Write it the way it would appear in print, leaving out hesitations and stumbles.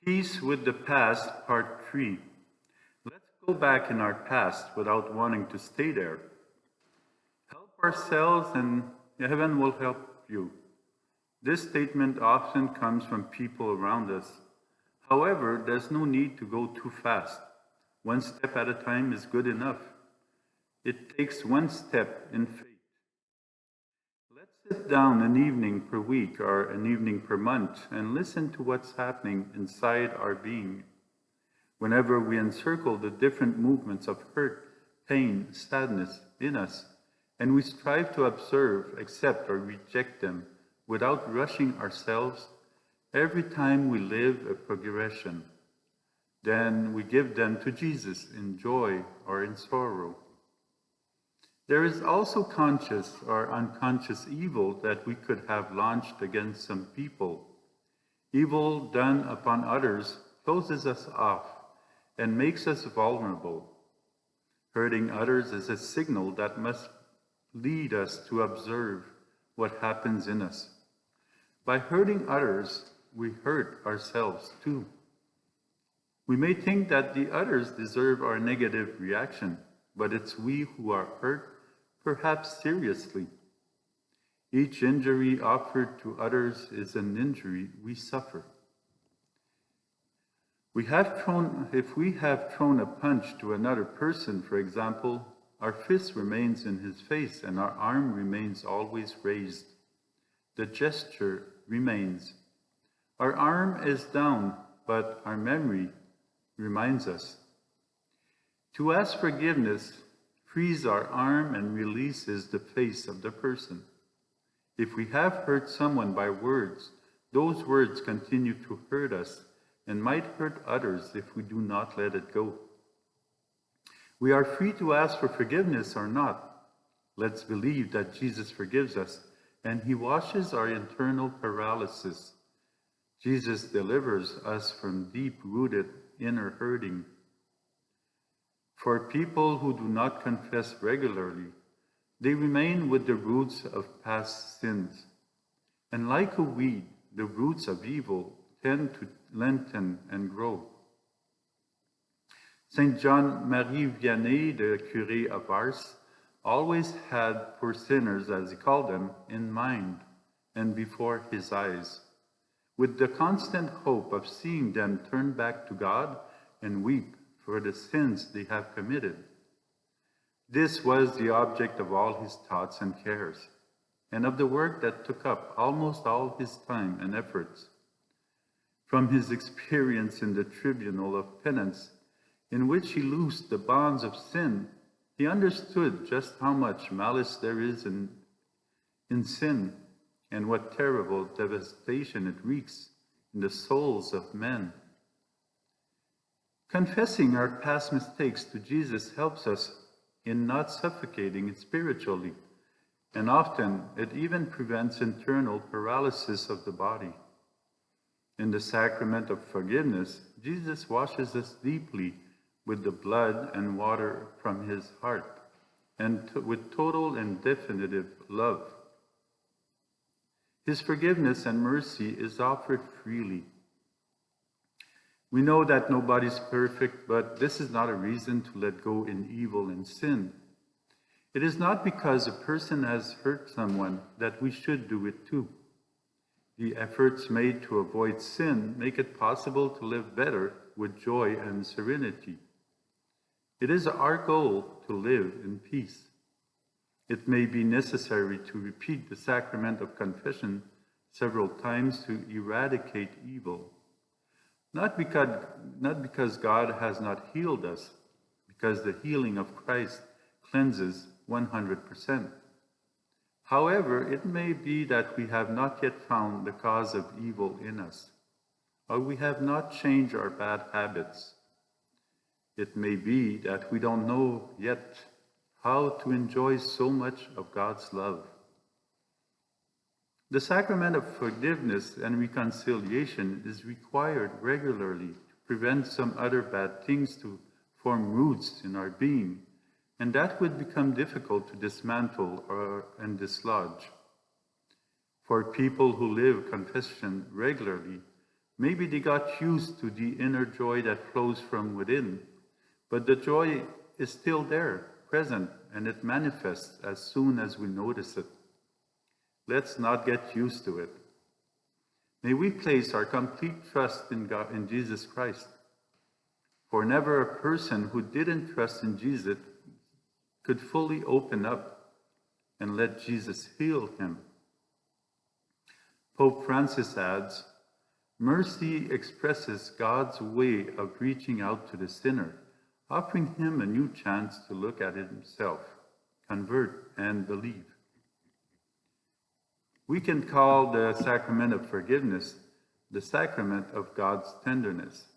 Peace with the Past, Part 3. Let's go back in our past without wanting to stay there. Help ourselves and heaven will help you. This statement often comes from people around us. However, there's no need to go too fast. One step at a time is good enough. It takes one step in faith. Let's sit down an evening per week or an evening per month and listen to what's happening inside our being. Whenever we encircle the different movements of hurt, pain, sadness in us, and we strive to observe, accept, or reject them without rushing ourselves, every time we live a progression. Then we give them to Jesus in joy or in sorrow. There is also conscious or unconscious evil that we could have launched against some people. Evil done upon others closes us off and makes us vulnerable. Hurting others is a signal that must lead us to observe what happens in us. By hurting others, we hurt ourselves too. We may think that the others deserve our negative reaction, but it's we who are hurt, perhaps seriously. Each injury offered to others is an injury we suffer. If we have thrown a punch to another person, for example, our fist remains in his face and our arm remains always raised. The gesture remains. Our arm is down, but our memory reminds us. To ask forgiveness frees our arm and releases the face of the person. If we have hurt someone by words, those words continue to hurt us and might hurt others if we do not let it go. We are free to ask for forgiveness or not. Let's believe that Jesus forgives us and he washes our internal paralysis. Jesus delivers us from deep-rooted inner hurting. For people who do not confess regularly, they remain with the roots of past sins. And like a weed, the roots of evil tend to lengthen and grow. Saint John Marie Vianney, the curé of Ars, always had poor sinners, as he called them, in mind and before his eyes, with the constant hope of seeing them turn back to God and weep for the sins they have committed. This was the object of all his thoughts and cares, and of the work that took up almost all his time and efforts. From his experience in the tribunal of penance, in which he loosed the bonds of sin, he understood just how much malice there is in sin, and what terrible devastation it wreaks in the souls of men. Confessing our past mistakes to Jesus helps us in not suffocating spiritually, and often it even prevents internal paralysis of the body. In the sacrament of forgiveness, Jesus washes us deeply with the blood and water from his heart, and with total and definitive love. His forgiveness and mercy is offered freely. We know that nobody's perfect, but this is not a reason to let go in evil and sin. It is not because a person has hurt someone that we should do it too. The efforts made to avoid sin make it possible to live better with joy and serenity. It is our goal to live in peace. It may be necessary to repeat the sacrament of confession several times to eradicate evil. Not because God has not healed us, because the healing of Christ cleanses 100%. However, it may be that we have not yet found the cause of evil in us, or we have not changed our bad habits. It may be that we don't know yet how to enjoy so much of God's love. The sacrament of forgiveness and reconciliation is required regularly to prevent some other bad things to form roots in our being, and that would become difficult to dismantle and dislodge. For people who live confession regularly, Maybe they got used to the inner joy that flows from within, but the joy is still there, present, and it manifests as soon as we notice it. Let's not get used to it. May we place our complete trust in God, in Jesus Christ. For never a person who didn't trust in Jesus could fully open up and let Jesus heal him. Pope Francis adds, mercy expresses God's way of reaching out to the sinner, offering him a new chance to look at himself, convert, and believe. We can call the sacrament of forgiveness the sacrament of God's tenderness.